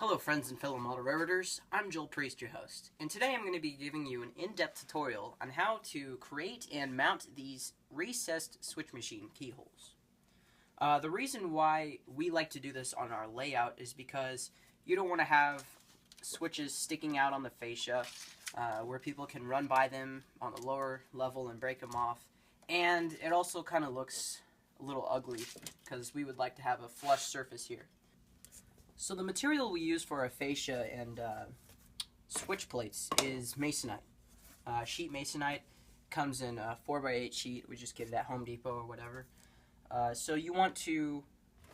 Hello friends and fellow model railroaders, I'm Joel Priest, your host, and today I'm going to be giving you an in-depth tutorial on how to create and mount these recessed switch machine keyholes. The reason why we like to do this on our layout is because you don't want to have switches sticking out on the fascia where people can run by them on the lower level and break them off, and it also kind of looks a little ugly because we would like to have a flush surface here. So the material we use for our fascia and switch plates is masonite. Sheet masonite comes in a 4x8 sheet. We just get it at Home Depot or whatever. So you want to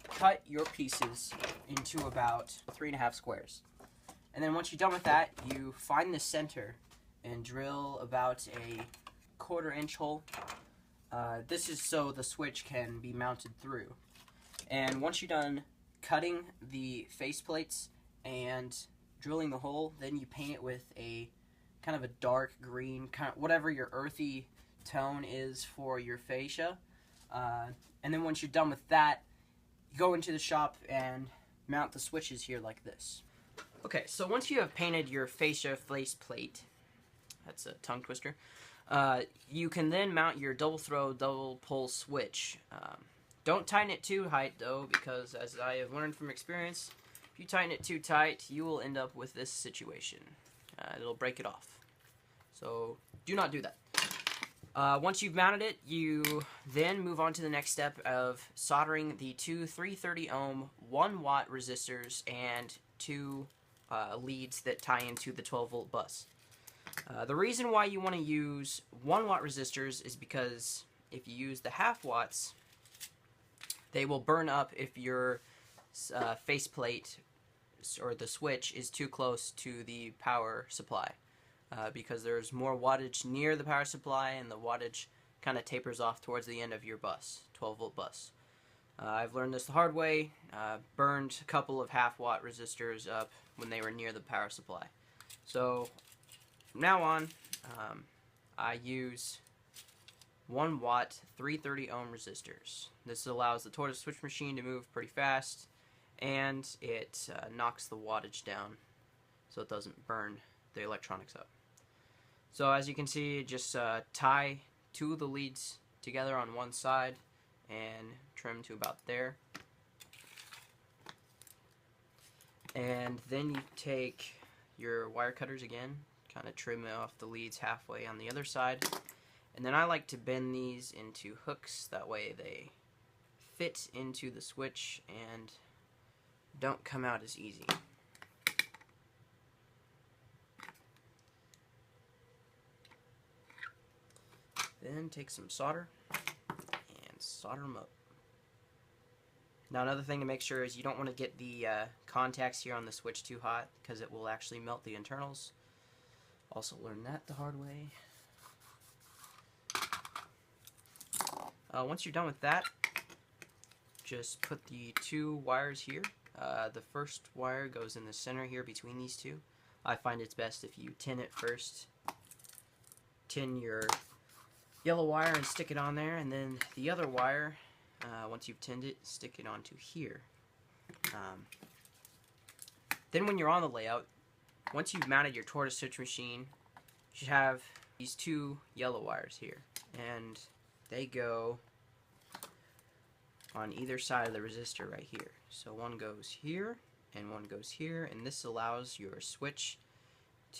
cut your pieces into about 3.5 squares. And then once you're done with that, you find the center and drill about a 1/4 inch hole. This is so the switch can be mounted through. And once you're done cutting the faceplates and drilling the hole, then you paint it with a kind of a dark green, kind of whatever your earthy tone is for your fascia. And then once you're done with that, you go into the shop and mount the switches here like this. Okay, so once you have painted your fascia faceplate, that's a tongue twister, you can then mount your double throw, double pull switch. Don't tighten it too tight though, because as I have learned from experience, if you tighten it too tight, you will end up with this situation. It'll break it off. So do not do that. Once you've mounted it, you then move on to the next step of soldering the two 330 ohm 1 watt resistors and two leads that tie into the 12 volt bus. The reason why you want to use 1 watt resistors is because if you use the half watts, they will burn up if your faceplate or the switch is too close to the power supply, because there's more wattage near the power supply and the wattage kind of tapers off towards the end of your bus, 12 volt bus. I've learned this the hard way, burned a couple of half watt resistors up when they were near the power supply. So from now on, I use 1 watt 330 ohm resistors. This allows the tortoise switch machine to move pretty fast, and it knocks the wattage down so it doesn't burn the electronics up. So as you can see, just tie two of the leads together on one side and trim to about there. And then you take your wire cutters again, kind of trim off the leads halfway on the other side. And then I like to bend these into hooks, that way they fit into the switch and don't come out as easy. Then take some solder and solder them up. Now another thing to make sure is you don't want to get the contacts here on the switch too hot, because it will actually melt the internals. Also learned that the hard way. Once you're done with that, just put the two wires here. The first wire goes in the center here between these two. I find it's best if you tin it first. Tin your yellow wire and stick it on there, and then the other wire, once you've tinned it, stick it onto here. Then when you're on the layout, once you've mounted your tortoise switch machine, you should have these two yellow wires here, and they go on either side of the resistor right here. So one goes here and one goes here, and this allows your switch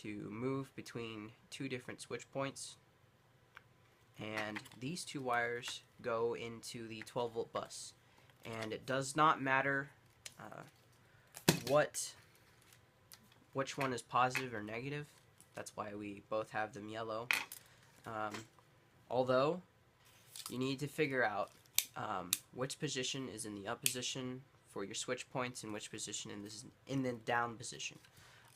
to move between two different switch points. And these two wires go into the 12 volt bus, and it does not matter which one is positive or negative. That's why we both have them yellow. Although you need to figure out which position is in the up position for your switch points and which position is in the down position.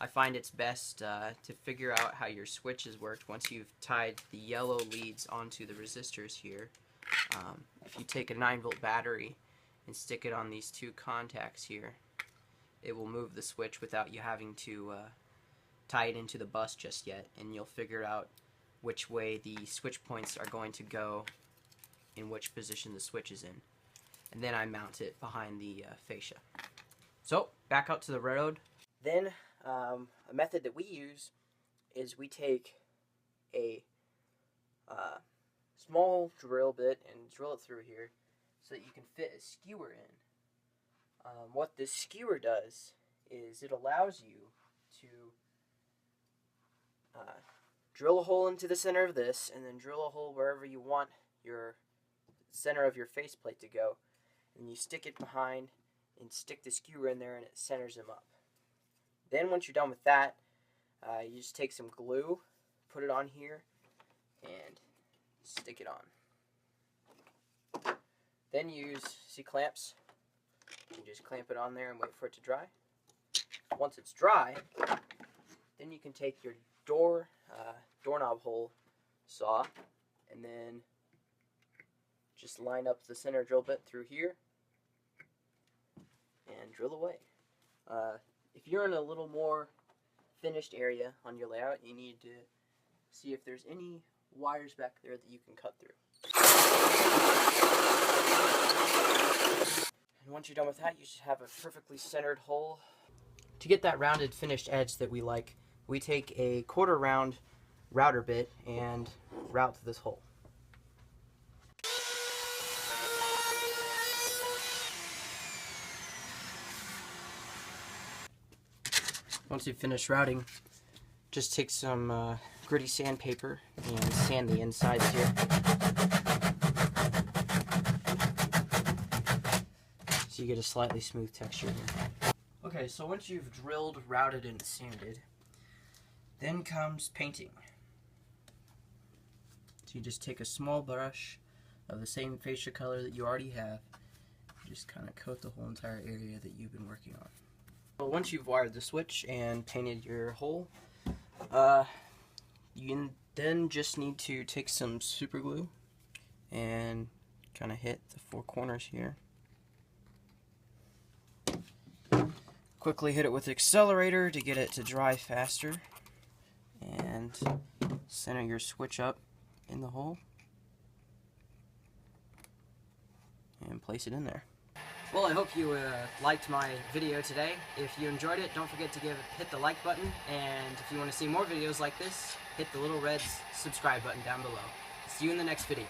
I find it's best to figure out how your switches worked once you've tied the yellow leads onto the resistors here. If you take a 9 volt battery and stick it on these two contacts here, it will move the switch without you having to tie it into the bus just yet, and you'll figure out which way the switch points are going to go in which position the switch is in. And then I mount it behind the fascia. So, back out to the railroad. Then a method that we use is we take a small drill bit and drill it through here so that you can fit a skewer in. What this skewer does is it allows you to drill a hole into the center of this, and then drill a hole wherever you want your center of your faceplate to go, and you stick it behind and stick the skewer in there, and it centers them up. Then once you're done with that, you just take some glue, put it on here, and stick it on. Then use C-clamps. You just clamp it on there and wait for it to dry. Once it's dry, then you can take your doorknob hole saw and then just line up the center drill bit through here and drill away. If you're in a little more finished area on your layout, you need to see if there's any wires back there that you can cut through. And once you're done with that, you should have a perfectly centered hole. To get that rounded finished edge that we like, we take a 1/4 round router bit and route this hole. Once you've finished routing, just take some gritty sandpaper and sand the insides here. So you get a slightly smooth texture here. Okay, so once you've drilled, routed, and sanded, then comes painting. So you just take a small brush of the same fascia color that you already have, just kind of coat the whole entire area that you've been working on. Well, once you've wired the switch and painted your hole, you then just need to take some super glue and kind of hit the 4 corners here. Quickly hit it with the accelerator to get it to dry faster, and center your switch up in the hole and place it in there. Well, I hope you liked my video today. If you enjoyed it, don't forget to hit the like button, and if you want to see more videos like this, hit the little red subscribe button down below. See you in the next video.